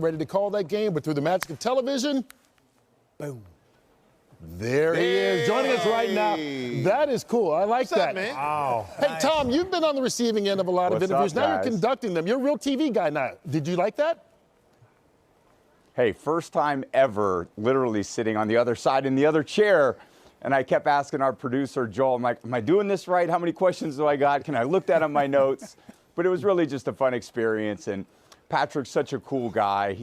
ready to call that game, but through the magic of television, boom. There he is, joining us right now. That is cool. I like that. Man? Wow. Hey, Tom, you've been on the receiving end of a lot of interviews. Now you're conducting them. You're a real TV guy now. Did you like that? Hey, first time ever, literally sitting on the other side in the other chair. And I kept asking our producer, Joel, I'm like, am I doing this right? How many questions do I got? Can I look that on my notes? But it was really just a fun experience. And Patrick's such a cool guy.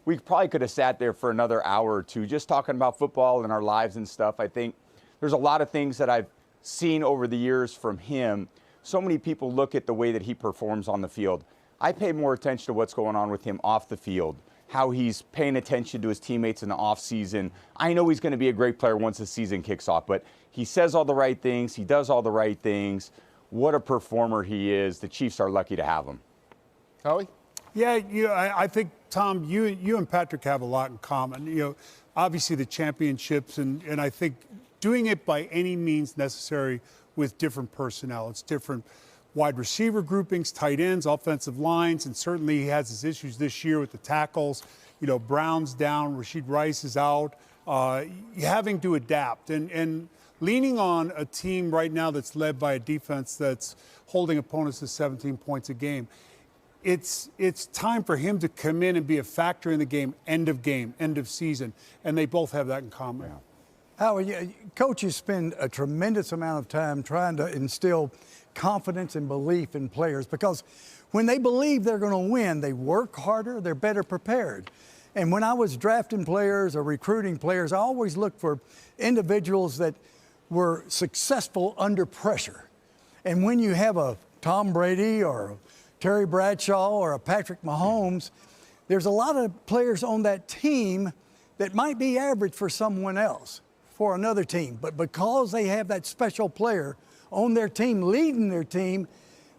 We probably could have sat there for another hour or two just talking about football and our lives and stuff. I think there's a lot of things that I've seen over the years from him. So many people look at the way that he performs on the field. I pay more attention to what's going on with him off the field, how he's paying attention to his teammates in the offseason. I know he's going to be a great player once the season kicks off, but he says all the right things. He does all the right things. What a performer he is. The Chiefs are lucky to have him. Howie? Yeah, I think, Tom, you and Patrick have a lot in common. Obviously the championships, and I think doing it by any means necessary with different personnel. It's different wide receiver groupings, tight ends, offensive lines, and certainly he has his issues this year with the tackles. Brown's down, Rashid Rice is out. Having to adapt and leaning on a team right now that's led by a defense that's holding opponents to 17 points a game. It's time for him to come in and be a factor in the game, end of season, and they both have that in common. Yeah. Howard, coaches spend a tremendous amount of time trying to instill confidence and belief in players because when they believe they're going to win, they work harder, they're better prepared. And when I was drafting players or recruiting players, I always looked for individuals that were successful under pressure. And when you have a Tom Brady or Terry Bradshaw or a Patrick Mahomes, there's a lot of players on that team that might be average for someone else, for another team. But because they have that special player on their team, leading their team,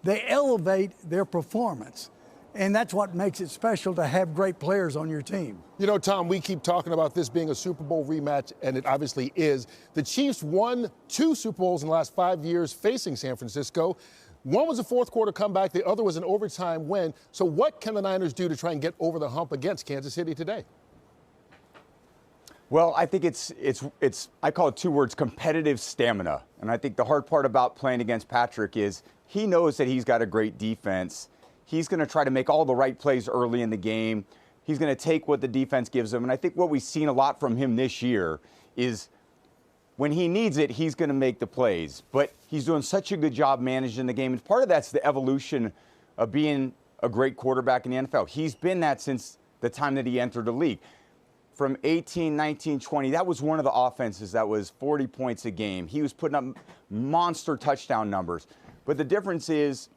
they elevate their performance. And that's what makes it special to have great players on your team. Tom, we keep talking about this being a Super Bowl rematch, and it obviously is. The Chiefs won 2 Super Bowls in the last 5 years facing San Francisco. One was a fourth quarter comeback. The other was an overtime win. So what can the Niners do to try and get over the hump against Kansas City today? Well, I think it's I call it 2 words, competitive stamina. And I think the hard part about playing against Patrick is he knows that he's got a great defense. He's going to try to make all the right plays early in the game. He's going to take what the defense gives him. And I think what we've seen a lot from him this year is when he needs it, he's going to make the plays. But he's doing such a good job managing the game. And part of that's the evolution of being a great quarterback in the NFL. He's been that since the time that he entered the league. From 18, 19, 20, that was one of the offenses that was 40 points a game. He was putting up monster touchdown numbers. But the difference is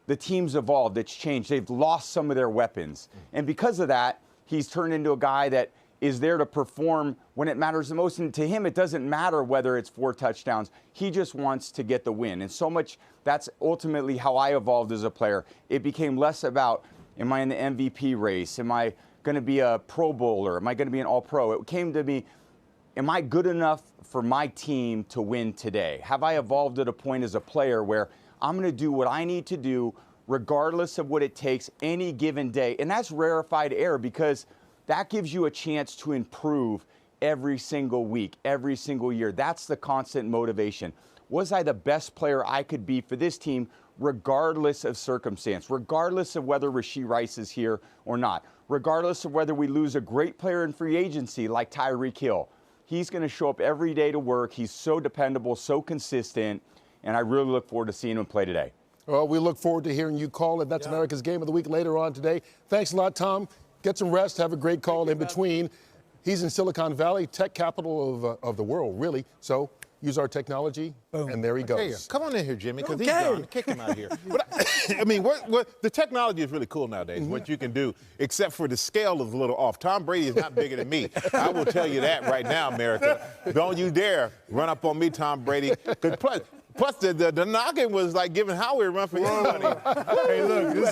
the team's evolved. It's changed. They've lost some of their weapons. And because of that, he's turned into a guy that is there to perform when it matters the most. And to him, it doesn't matter whether it's 4 touchdowns. He just wants to get the win. And so much, that's ultimately how I evolved as a player. It became less about, am I in the MVP race? Am I going to be a Pro Bowler? Am I going to be an All-Pro? It came to me, am I good enough for my team to win today? Have I evolved at a point as a player where I'm going to do what I need to do regardless of what it takes any given day? And that's rarefied air because that gives you a chance to improve every single week, every single year. That's the constant motivation. Was I the best player I could be for this team regardless of circumstance, regardless of whether Rashid Rice is here or not, regardless of whether we lose a great player in free agency like Tyreek Hill? He's going to show up every day to work. He's so dependable, so consistent, and I really look forward to seeing him play today. Well, we look forward to hearing you call it. That's America's Game of the Week later on today. Thanks a lot, Tom. Get some rest. Have a great call in between. He's in Silicon Valley, tech capital of the world, really. So use our technology, and there he goes. Come on in here, Jimmy, because he's gone. Kick him out of here. But I mean, the technology is really cool nowadays, what you can do, except for the scale is a little off. Tom Brady is not bigger than me. I will tell you that right now, America. Don't you dare run up on me, Tom Brady. Plus the knocking was like giving Howie a run for his money. Hey, look.